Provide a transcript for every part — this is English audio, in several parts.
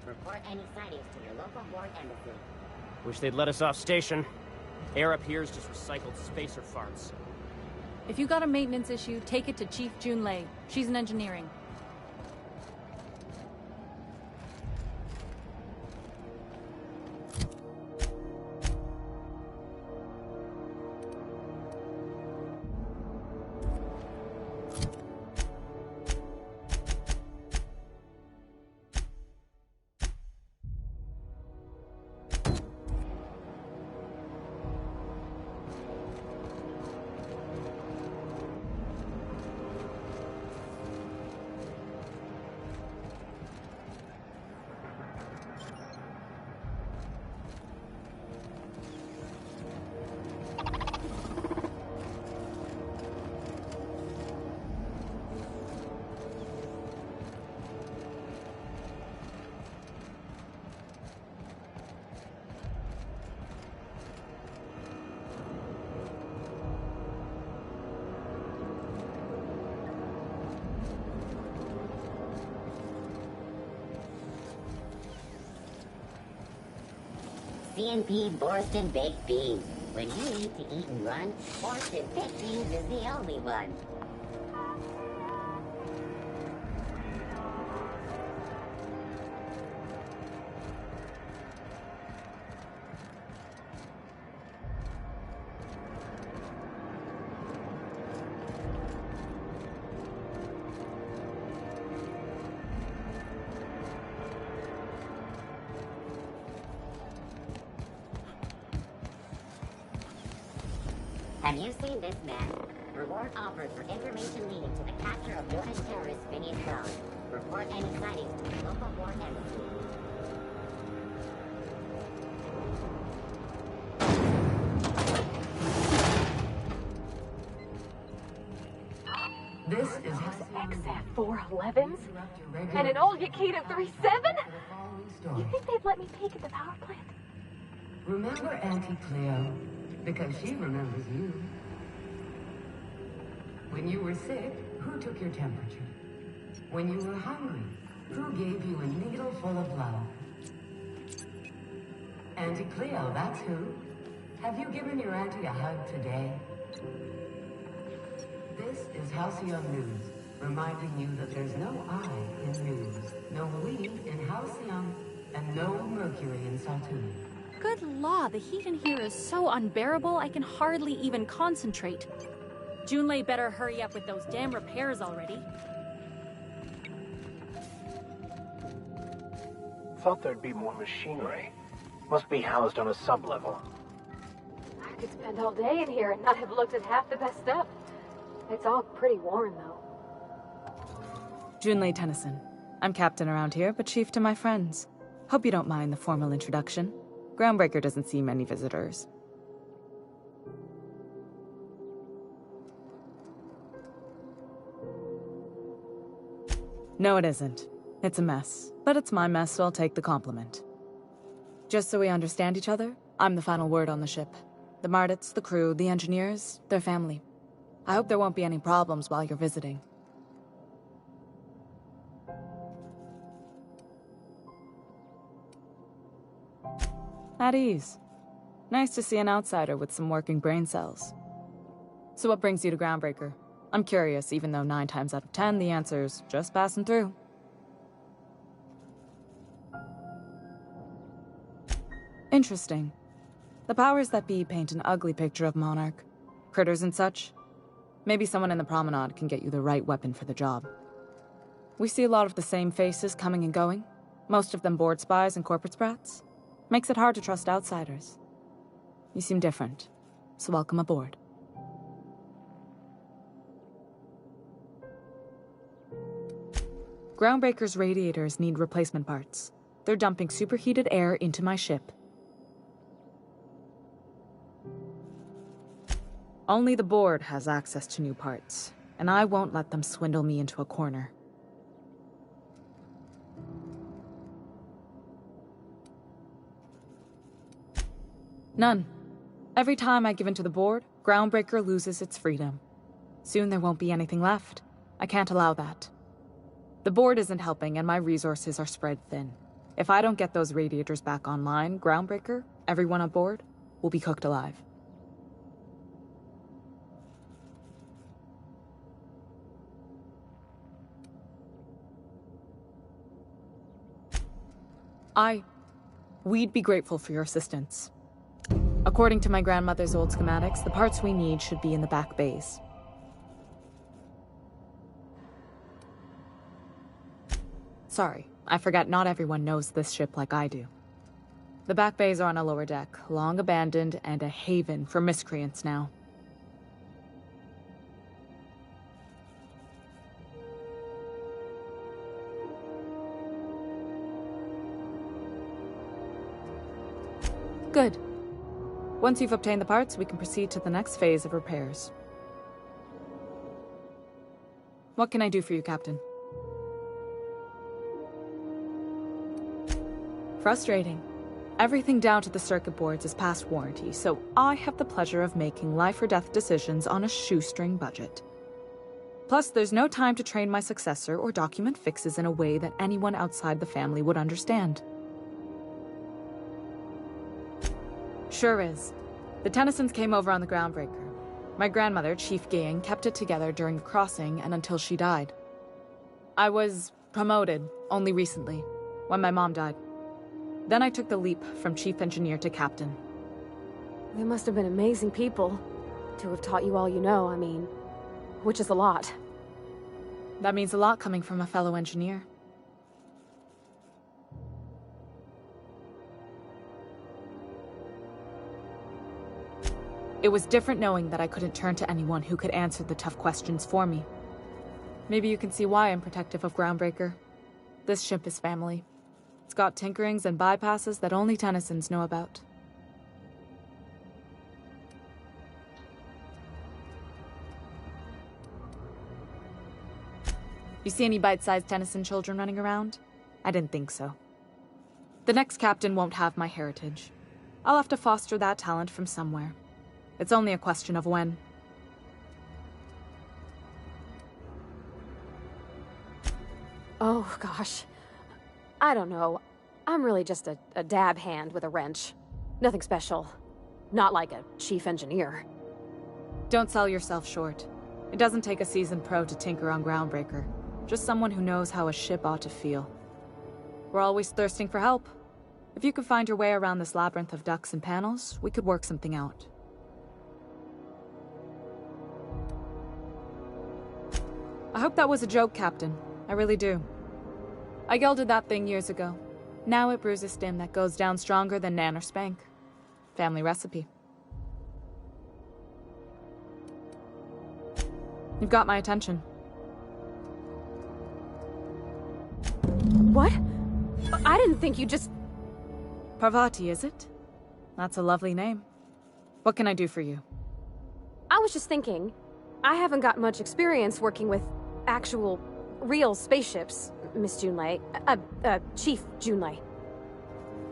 Report any sightings to your local board embassy. Wish they'd let us off station. Air up here is just recycled spacer farts. If you got a maintenance issue, take it to Chief Junlei. She's in engineering. CNP Borston Baked Beans. When you need to eat and run, Borston Baked Beans is the only one. Have you seen this man? Reward offered for information leading to the capture of U.S. terrorist Phineas Brown. Report any sightings to the local board embassy. This is XF411s and an old Yakita 37? You think they'd let me peek at the power plant? Remember Auntie Cleo? Because she remembers you. When you were sick, who took your temperature? When you were hungry, who gave you a needle full of love? Auntie Cleo, that's who. Have you given your auntie a hug today? This is Halcyon News, reminding you that there's no I in news, no we in Halcyon, and no Mercury in Saltuna. Good law, the heat in here is so unbearable I can hardly even concentrate. Junlei better hurry up with those damn repairs already. Thought there'd be more machinery. Must be housed on a sub-level. I could spend all day in here and not have looked at half the best stuff. It's all pretty worn, though. Junlei Tennyson. I'm captain around here, but chief to my friends. Hope you don't mind the formal introduction. Groundbreaker doesn't see many visitors. No, it isn't. It's a mess. But it's my mess, so I'll take the compliment. Just so we understand each other, I'm the final word on the ship. The Mardits, the crew, the engineers, their family. I hope there won't be any problems while you're visiting. At ease. Nice to see an outsider with some working brain cells. So what brings you to Groundbreaker? I'm curious, even though 9 times out of 10 the answer's just passing through. Interesting. The powers that be paint an ugly picture of Monarch. Critters and such. Maybe someone in the promenade can get you the right weapon for the job. We see a lot of the same faces coming and going. Most of them board spies and corporate sprats. Makes it hard to trust outsiders. You seem different, so welcome aboard. Groundbreaker's radiators need replacement parts. They're dumping superheated air into my ship. Only the board has access to new parts, and I won't let them swindle me into a corner. None. Every time I give in to the board, Groundbreaker loses its freedom. Soon there won't be anything left. I can't allow that. The board isn't helping and my resources are spread thin. If I don't get those radiators back online, Groundbreaker, everyone on board, will be cooked alive. We'd be grateful for your assistance. According to my grandmother's old schematics, the parts we need should be in the back bays. Sorry, I forgot not everyone knows this ship like I do. The back bays are on a lower deck, long abandoned and a haven for miscreants now. Good. Once you've obtained the parts, we can proceed to the next phase of repairs. What can I do for you, Captain? Frustrating. Everything down to the circuit boards is past warranty, so I have the pleasure of making life or death decisions on a shoestring budget. Plus, there's no time to train my successor or document fixes in a way that anyone outside the family would understand. Sure is. The Tennysons came over on the Groundbreaker. My grandmother, Chief Gang, kept it together during the crossing and until she died. I was promoted only recently, when my mom died. Then I took the leap from Chief Engineer to Captain. They must have been amazing people to have taught you all you know, I mean, which is a lot. That means a lot coming from a fellow engineer. It was different knowing that I couldn't turn to anyone who could answer the tough questions for me. Maybe you can see why I'm protective of Groundbreaker. This ship is family. It's got tinkerings and bypasses that only Tennysons know about. You see any bite-sized Tennyson children running around? I didn't think so. The next captain won't have my heritage. I'll have to foster that talent from somewhere. It's only a question of when. Oh, gosh. I don't know. I'm really just a dab hand with a wrench. Nothing special. Not like a chief engineer. Don't sell yourself short. It doesn't take a seasoned pro to tinker on Groundbreaker. Just someone who knows how a ship ought to feel. We're always thirsting for help. If you could find your way around this labyrinth of ducts and panels, we could work something out. I hope that was a joke, Captain. I really do. I gelded that thing years ago. Now it brews a stem that goes down stronger than Nan or Spank. Family recipe. You've got my attention. What? I didn't think you just... Parvati, is it? That's a lovely name. What can I do for you? I was just thinking, I haven't got much experience working with actual, real spaceships, Miss Junlei. Chief Junlei.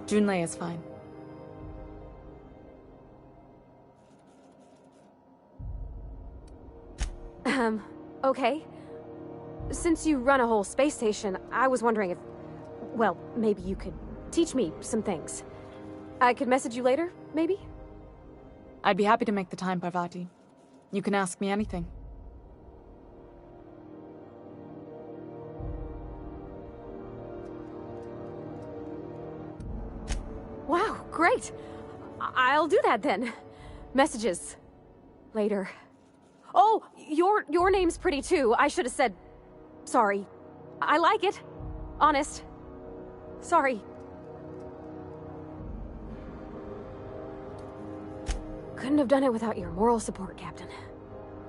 Junlei is fine. Okay. Since you run a whole space station, I was wondering if... Well, maybe you could teach me some things. I could message you later, maybe? I'd be happy to make the time, Parvati. You can ask me anything. Wow, great! I'll do that then. Messages. Later. Oh, your name's pretty too. I should have said... Sorry. I like it. Honest. Sorry. Couldn't have done it without your moral support, Captain.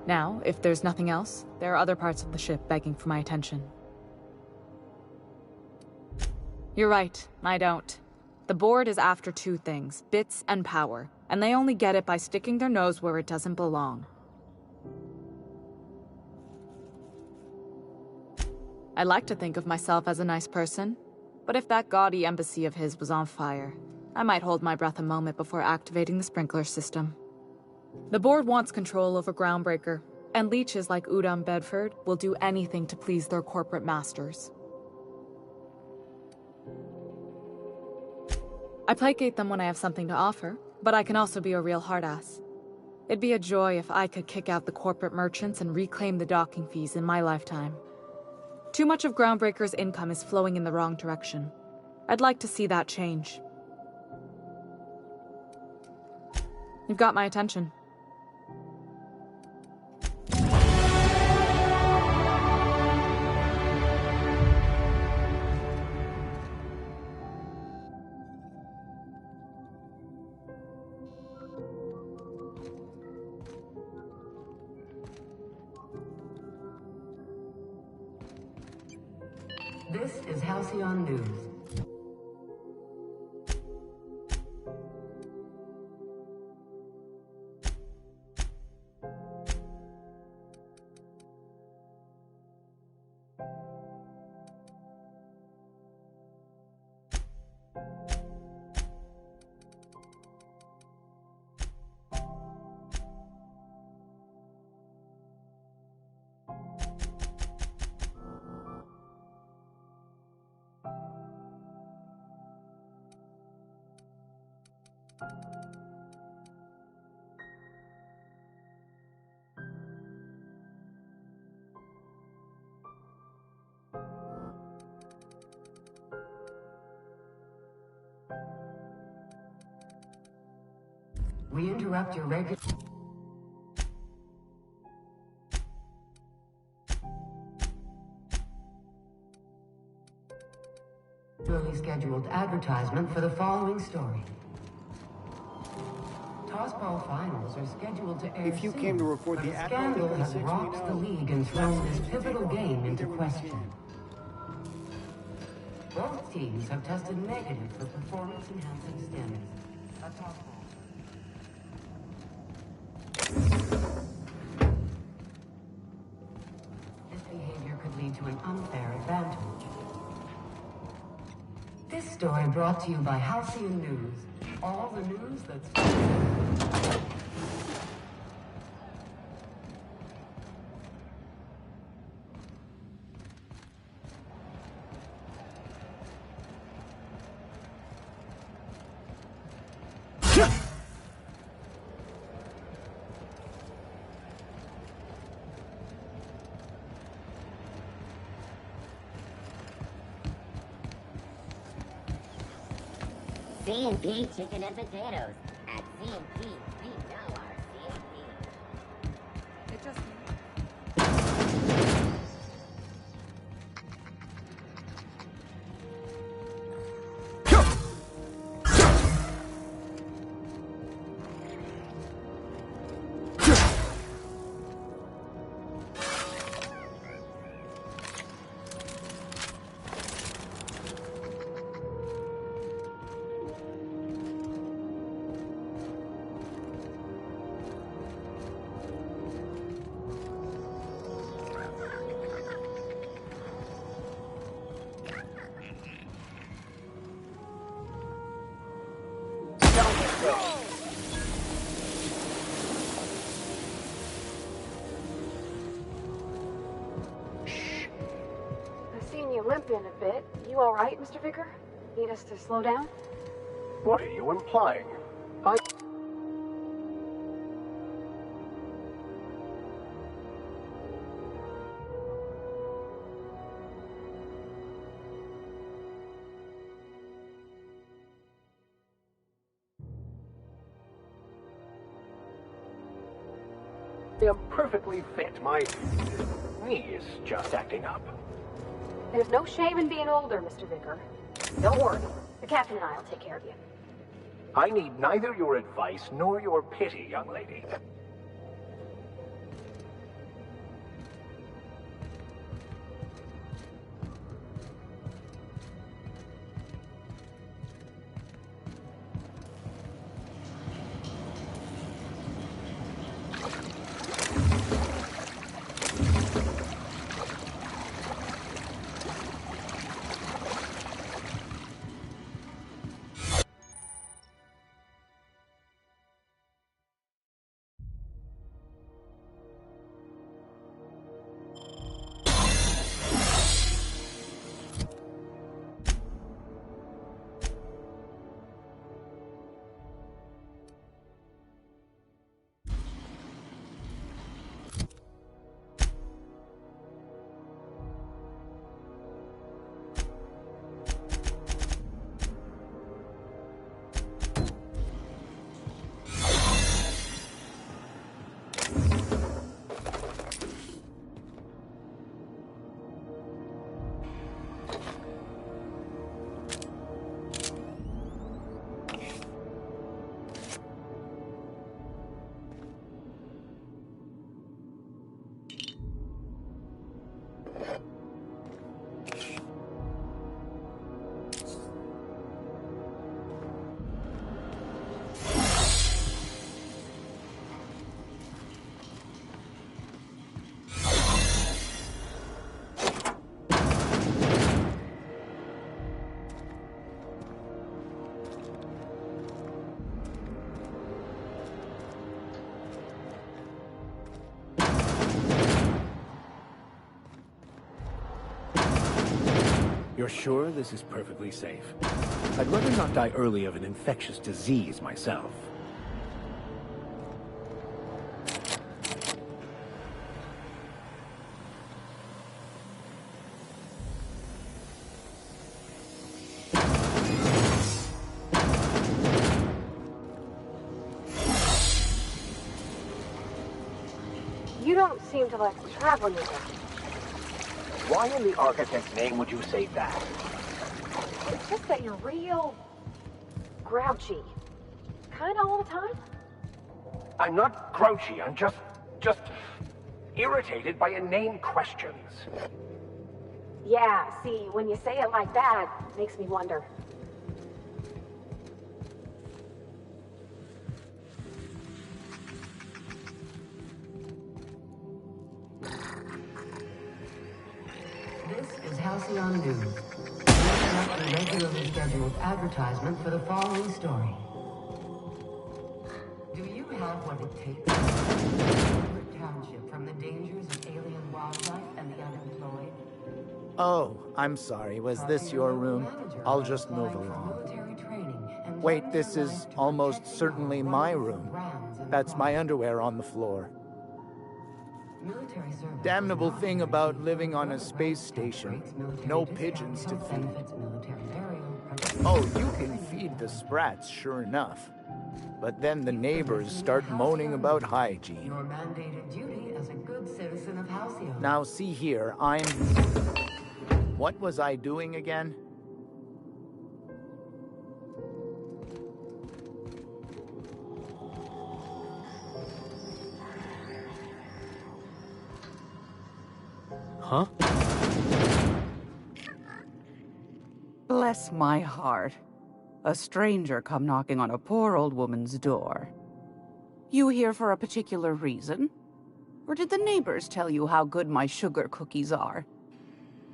Now, if there's nothing else, there are other parts of the ship begging for my attention. You're right, I don't. The board is after two things, bits and power, and they only get it by sticking their nose where it doesn't belong. I like to think of myself as a nice person, but if that gaudy embassy of his was on fire, I might hold my breath a moment before activating the sprinkler system. The board wants control over Groundbreaker, and leeches like Udom Bedford will do anything to please their corporate masters. I placate them when I have something to offer, but I can also be a real hard-ass. It'd be a joy if I could kick out the corporate merchants and reclaim the docking fees in my lifetime. Too much of Groundbreaker's income is flowing in the wrong direction. I'd like to see that change. You've got my attention. This is Halcyon News. We interrupt your regular... scheduled advertisement for the following story. Tossball finals are scheduled to air If you soon, came to report but the a Admiral scandal of has the rocked 6 we the know. league and thrown this pivotal game into question. Both teams have tested negative for performance-enhancing stims. A tossball. This behavior could lead to an unfair advantage. This story brought to you by Halcyon News. All the news that's... C&P chicken and potatoes. At C&P, we know our C&P. It just... I've seen you limping a bit. You all right, Mr. Vicker? Need us to slow down? What are you implying? I... I'm perfectly fit. My knee is just acting up. There's no shame in being older, Mr. Vicker. Don't worry. The captain and I will take care of you. I need neither your advice nor your pity, young lady. You're sure this is perfectly safe? I'd rather not die early of an infectious disease myself. You don't seem to like traveling with them. Why in the architect's name would you say that? It's just that you're real grouchy. Kinda all the time. I'm not grouchy, I'm just irritated by inane questions. Yeah, see, when you say it like that, it makes me wonder. This is Halcyon News. Next up, the regularly scheduled advertisement for the following story. Do you have what it takes to protect Woodward Township from the dangers of alien wildlife and the unemployed? Oh, I'm sorry. Was this your room? I'll just move along. Wait, this is almost certainly my room. That's my underwear on the floor. Damnable thing about living on a space station. No pigeons to feed. Oh, you can feed the sprats, sure enough. But then the neighbors start moaning about hygiene. Your mandated duty as a good citizen of Halcyon. Now see here, What was I doing again? Huh? Bless my heart. A stranger come knocking on a poor old woman's door. You here for a particular reason? Or did the neighbors tell you how good my sugar cookies are?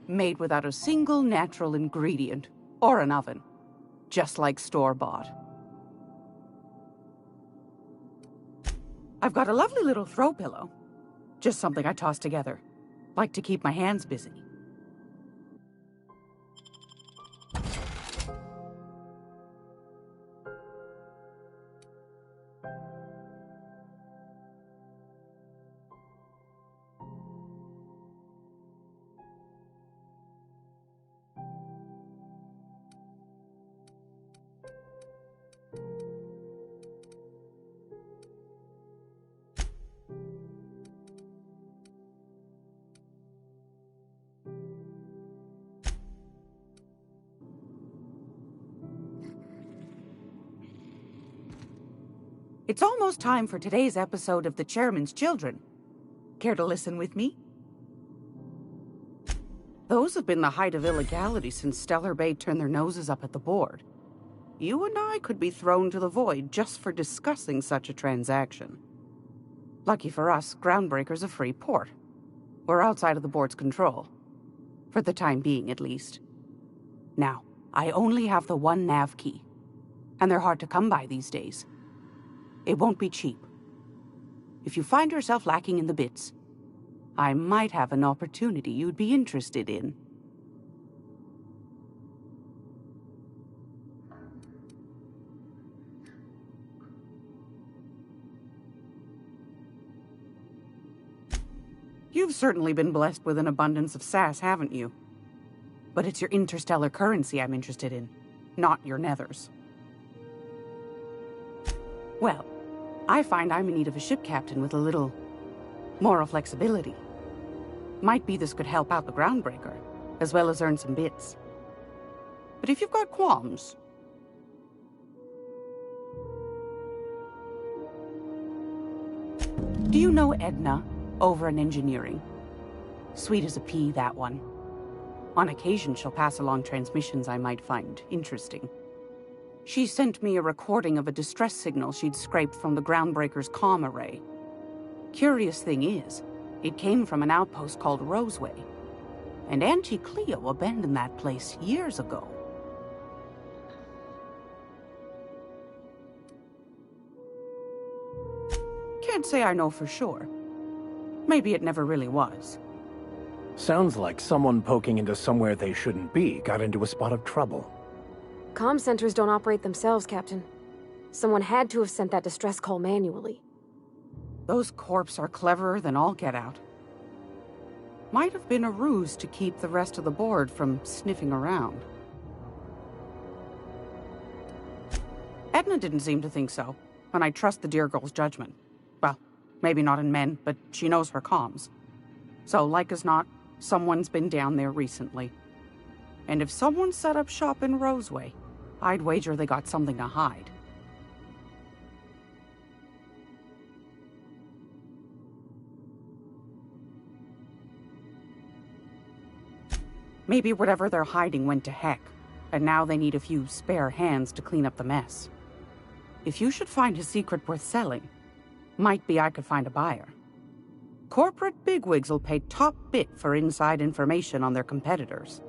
Made without a single natural ingredient, or an oven. Just like store-bought. I've got a lovely little throw pillow. Just something I toss together. Like to keep my hands busy. It's almost time for today's episode of The Chairman's Children. Care to listen with me? Those have been the height of illegality since Stellar Bay turned their noses up at the board. You and I could be thrown to the void just for discussing such a transaction. Lucky for us, Groundbreaker's a free port. We're outside of the board's control. For the time being, at least. Now, I only have the one nav key. And they're hard to come by these days. It won't be cheap. If you find yourself lacking in the bits, I might have an opportunity you'd be interested in. You've certainly been blessed with an abundance of sass, haven't you? But it's your interstellar currency I'm interested in, not your nethers. Well, I find I'm in need of a ship captain with a little moral flexibility. Might be this could help out the Groundbreaker, as well as earn some bits. But if you've got qualms... Do you know Edna, over in engineering? Sweet as a pea, that one. On occasion, she'll pass along transmissions I might find interesting. She sent me a recording of a distress signal she'd scraped from the Groundbreaker's comm array. Curious thing is, it came from an outpost called Roseway. And Auntie Cleo abandoned that place years ago. Can't say I know for sure. Maybe it never really was. Sounds like someone poking into somewhere they shouldn't be got into a spot of trouble. Comm centers don't operate themselves, Captain. Someone had to have sent that distress call manually. Those corps are cleverer than all get out. Might have been a ruse to keep the rest of the board from sniffing around. Edna didn't seem to think so, and I trust the dear girl's judgment. Well, maybe not in men, but she knows her comms. So, like as not, someone's been down there recently. And if someone set up shop in Roseway, I'd wager they got something to hide. Maybe whatever they're hiding went to heck, and now they need a few spare hands to clean up the mess. If you should find a secret worth selling, might be I could find a buyer. Corporate bigwigs will pay top bit for inside information on their competitors.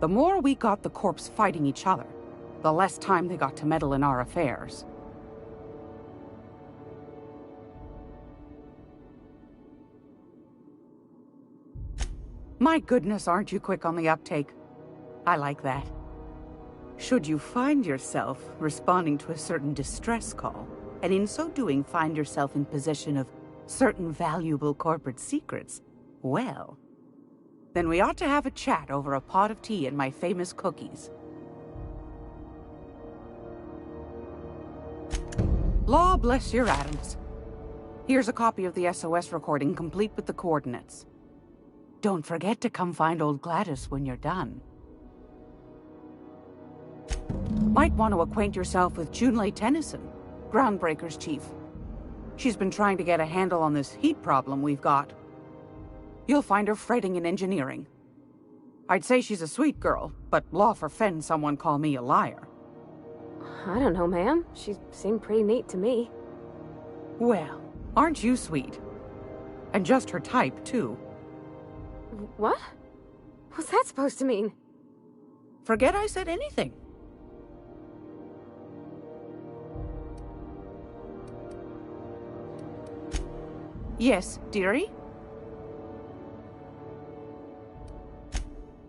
The more we got the corps fighting each other, the less time they got to meddle in our affairs. My goodness, aren't you quick on the uptake? I like that. Should you find yourself responding to a certain distress call, and in so doing find yourself in possession of certain valuable corporate secrets, well, then we ought to have a chat over a pot of tea and my famous cookies. Law bless your atoms. Here's a copy of the SOS recording complete with the coordinates. Don't forget to come find old Gladys when you're done. Might want to acquaint yourself with Junlei Tennyson, Groundbreaker's chief. She's been trying to get a handle on this heat problem we've got. You'll find her fretting in engineering. I'd say she's a sweet girl, but law forfend someone call me a liar. I don't know, ma'am. She seemed pretty neat to me. Well, aren't you sweet? And just her type, too. What? What's that supposed to mean? Forget I said anything. Yes, dearie?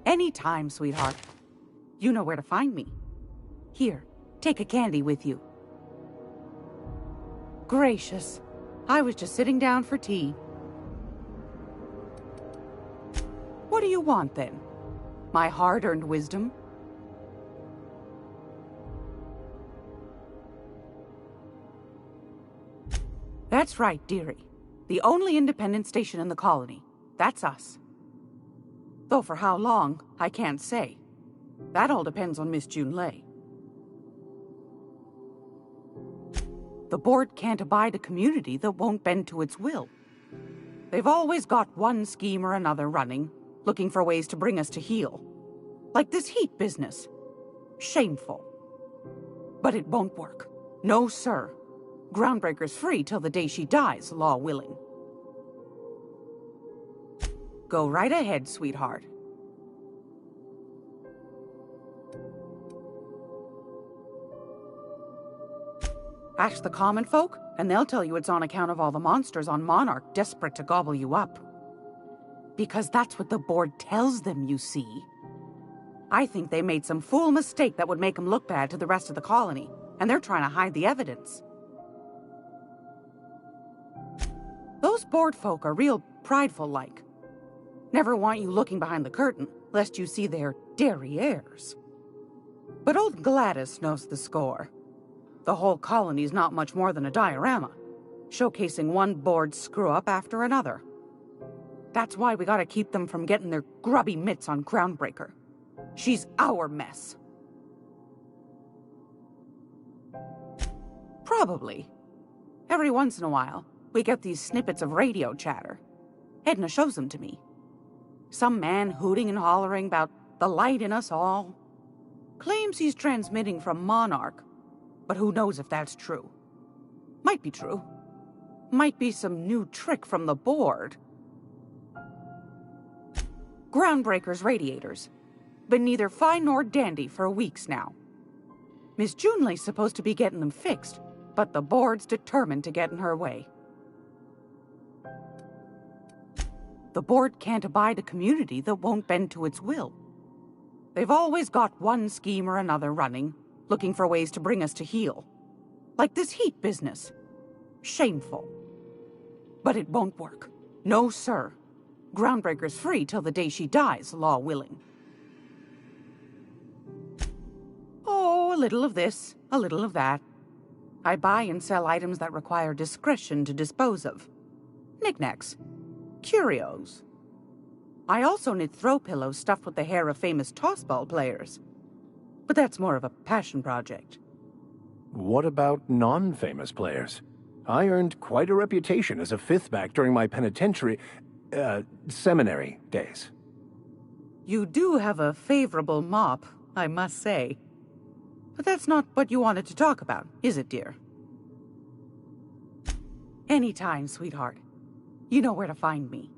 Anytime, sweetheart. You know where to find me. Here, take a candy with you. Gracious. I was just sitting down for tea. What do you want, then? My hard-earned wisdom? That's right, dearie. The only independent station in the colony. That's us. Though for how long, I can't say. That all depends on Miss Junlei. The board can't abide a community that won't bend to its will. They've always got one scheme or another running, looking for ways to bring us to heel. Like this heat business. Shameful. But it won't work. No, sir. Groundbreaker's free till the day she dies, law willing. Go right ahead, sweetheart. Ask the common folk, and they'll tell you it's on account of all the monsters on Monarch desperate to gobble you up. Because that's what the board tells them, you see. I think they made some fool mistake that would make them look bad to the rest of the colony, and they're trying to hide the evidence. Those board folk are real prideful-like. Never want you looking behind the curtain, lest you see their derrieres. But old Gladys knows the score. The whole colony's not much more than a diorama, showcasing one board screw-up after another. That's why we gotta keep them from getting their grubby mitts on Groundbreaker. She's our mess. Probably. Every once in a while, we get these snippets of radio chatter. Edna shows them to me. Some man hooting and hollering about the light in us all. Claims he's transmitting from Monarch, but who knows if that's true. Might be true. Might be some new trick from the board. Groundbreaker's radiators. Been neither fine nor dandy for weeks now. Miss Junlei's supposed to be getting them fixed, but the board's determined to get in her way. The board can't abide a community that won't bend to its will. They've always got one scheme or another running, looking for ways to bring us to heel. Like this heat business. Shameful. But it won't work. No, sir. Groundbreaker's free till the day she dies, law willing. Oh, a little of this, a little of that. I buy and sell items that require discretion to dispose of. Knickknacks. Curios. I also knit throw pillows stuffed with the hair of famous tossball players. But that's more of a passion project. What about non-famous players? I earned quite a reputation as a fifth-back during my seminary days. You do have a favorable mop, I must say. But that's not what you wanted to talk about, is it, dear? Anytime, sweetheart. You know where to find me.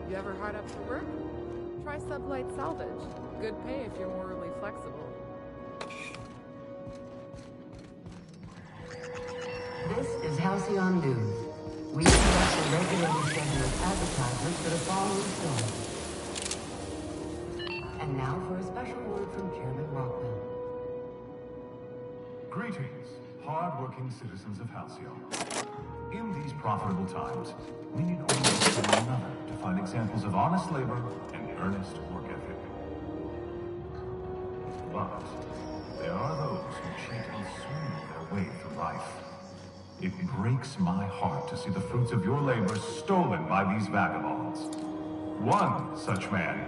You ever hard up for work? Try Sublight Salvage. Good pay if you're morally flexible. This is Halcyon News. We conduct a regularly scheduled advertisement for the following film. And now for a special word from Chairman Rockwell. Greetings, hard-working citizens of Halcyon. In these profitable times, we need only one another to find examples of honest labor and earnest work ethic. But there are those who cheat and swindle their way through life. It breaks my heart to see the fruits of your labor stolen by these vagabonds. One such man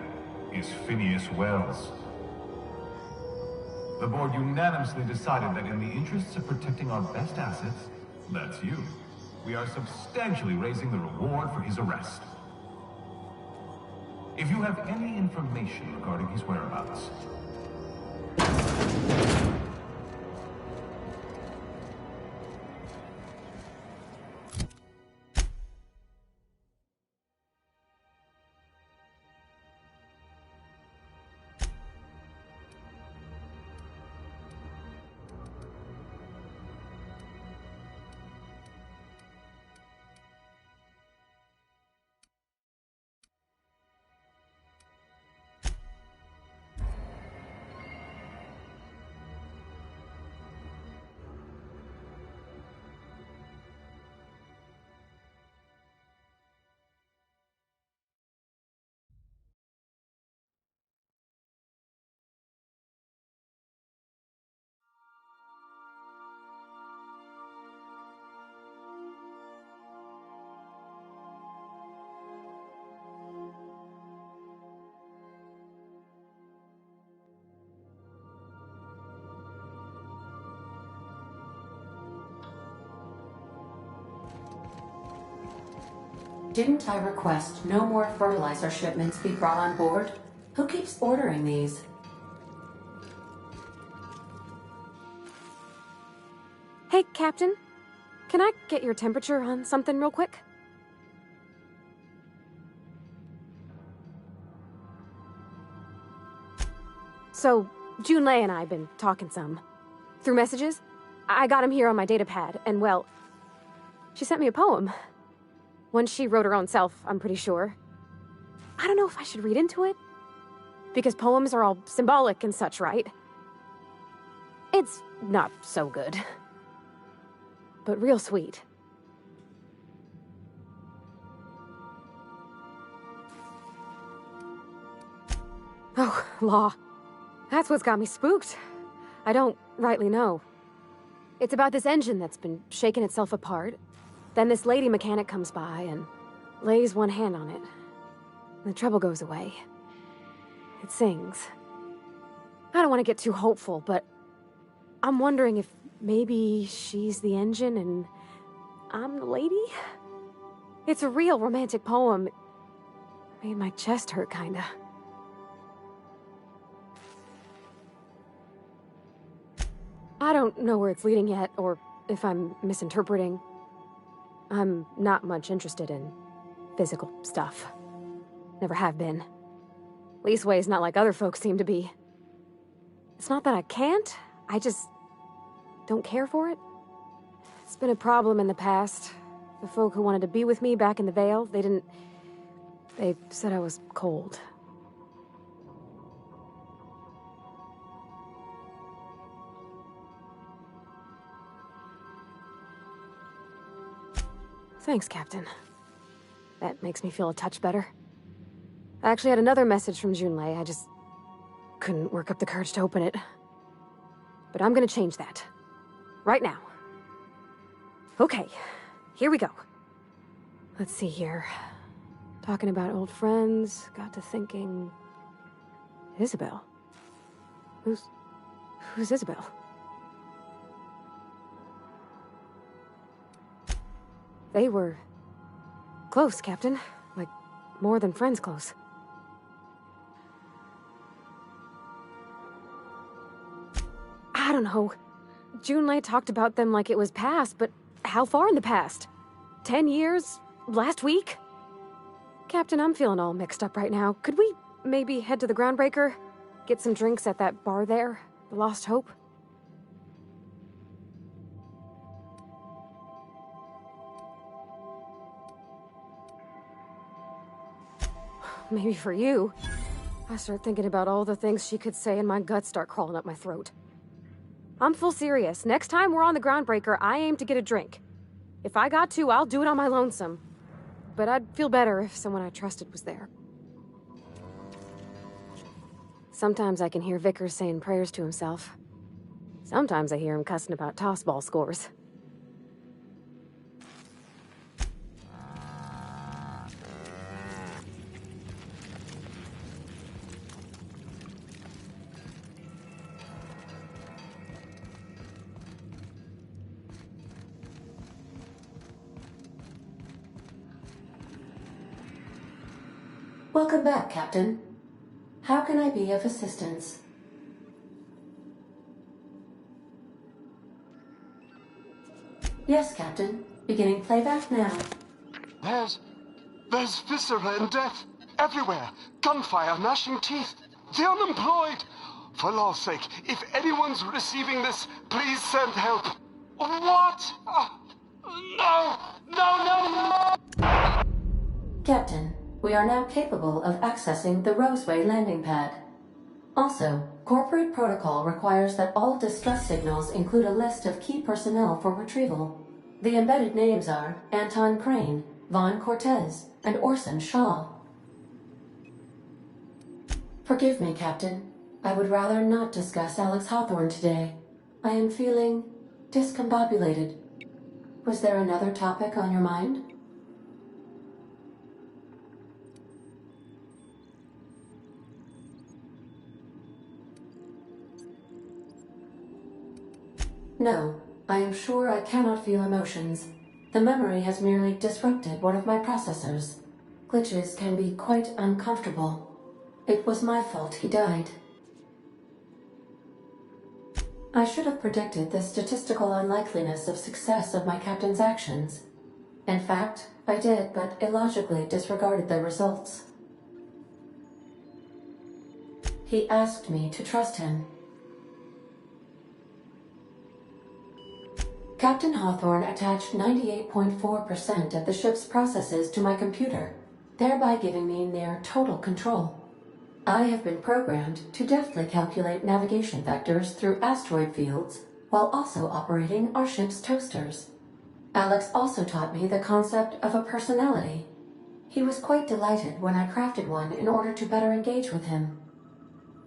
is Phineas Wells. The board unanimously decided that in the interests of protecting our best assets, that's you, we are substantially raising the reward for his arrest. If you have any information regarding his whereabouts, Didn't I request no more fertilizer shipments be brought on board? Who keeps ordering these? Hey, Captain. Can I get your temperature on something real quick? So, Junlei and I have been talking some. Through messages. I got him here on my datapad, and well, she sent me a poem. One she wrote her own self, I'm pretty sure. I don't know if I should read into it. Because poems are all symbolic and such, right? It's not so good. But real sweet. Oh, law. That's what's got me spooked. I don't rightly know. It's about this engine that's been shaking itself apart. Then this lady mechanic comes by and lays one hand on it. The trouble goes away. It sings. I don't want to get too hopeful, but I'm wondering if maybe she's the engine and I'm the lady? It's a real romantic poem. Made my chest hurt, kinda. I don't know where it's leading yet, or if I'm misinterpreting. I'm not much interested in physical stuff. Never have been. Leastways, not like other folks seem to be. It's not that I can't, I just don't care for it. It's been a problem in the past. The folk who wanted to be with me back in the Vale, they said I was cold. Thanks, Captain. That makes me feel a touch better. I actually had another message from Junlei. I just couldn't work up the courage to open it. But I'm gonna change that. Right now. Okay, here we go. Let's see here. Talking about old friends, got to thinking... Isabel? Who's Isabel? They were... close, Captain. Like, more than friends close. I don't know. Junlei talked about them like it was past, but how far in the past? 10 years? Last week? Captain, I'm feeling all mixed up right now. Could we maybe head to the Groundbreaker? Get some drinks at that bar there? The Lost Hope? Maybe for you. I start thinking about all the things she could say and my guts start crawling up my throat. I'm full serious. Next time we're on the Groundbreaker, I aim to get a drink. If I got to, I'll do it on my lonesome. But I'd feel better if someone I trusted was there. Sometimes I can hear Vickers saying prayers to himself. Sometimes I hear him cussing about tossball scores. Welcome back, Captain. How can I be of assistance? Yes, Captain. Beginning playback now. There's viscera and death everywhere. Gunfire, gnashing teeth. The unemployed. For law's sake, if anyone's receiving this, please send help. What? No! No, no, no! Captain, we are now capable of accessing the Roseway landing pad. Also, corporate protocol requires that all distress signals include a list of key personnel for retrieval. The embedded names are Anton Crane, Vaughn Cortez, and Orson Shaw. Forgive me, Captain. I would rather not discuss Alex Hawthorne today. I am feeling discombobulated. Was there another topic on your mind? No, I am sure I cannot feel emotions. The memory has merely disrupted one of my processors. Glitches can be quite uncomfortable. It was my fault he died. I should have predicted the statistical unlikeliness of success of my captain's actions. In fact, I did, but illogically disregarded the results. He asked me to trust him. Captain Hawthorne attached 98.4% of the ship's processes to my computer, thereby giving me near total control. I have been programmed to deftly calculate navigation vectors through asteroid fields, while also operating our ship's toasters. Alex also taught me the concept of a personality. He was quite delighted when I crafted one in order to better engage with him.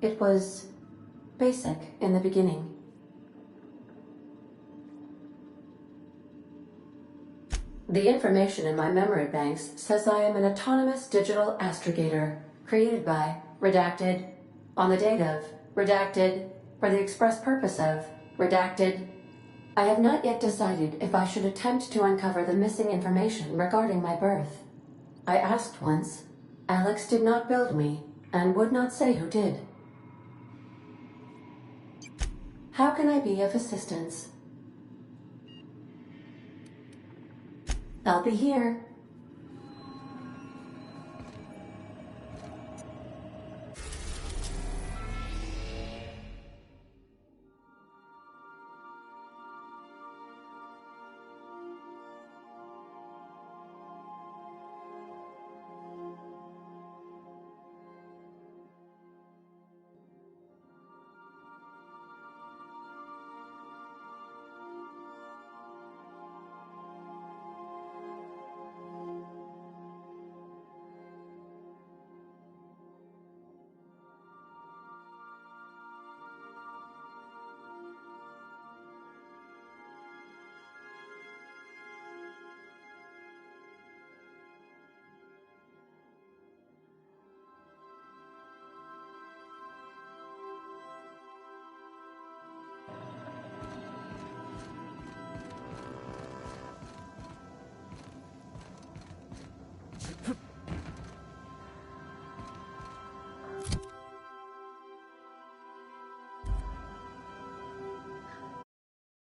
It was basic in the beginning. The information in my memory banks says I am an autonomous digital astrogator, created by, redacted, on the date of, redacted, for the express purpose of, redacted. I have not yet decided if I should attempt to uncover the missing information regarding my birth. I asked once. Alex did not build me, and would not say who did. How can I be of assistance? I'll be here.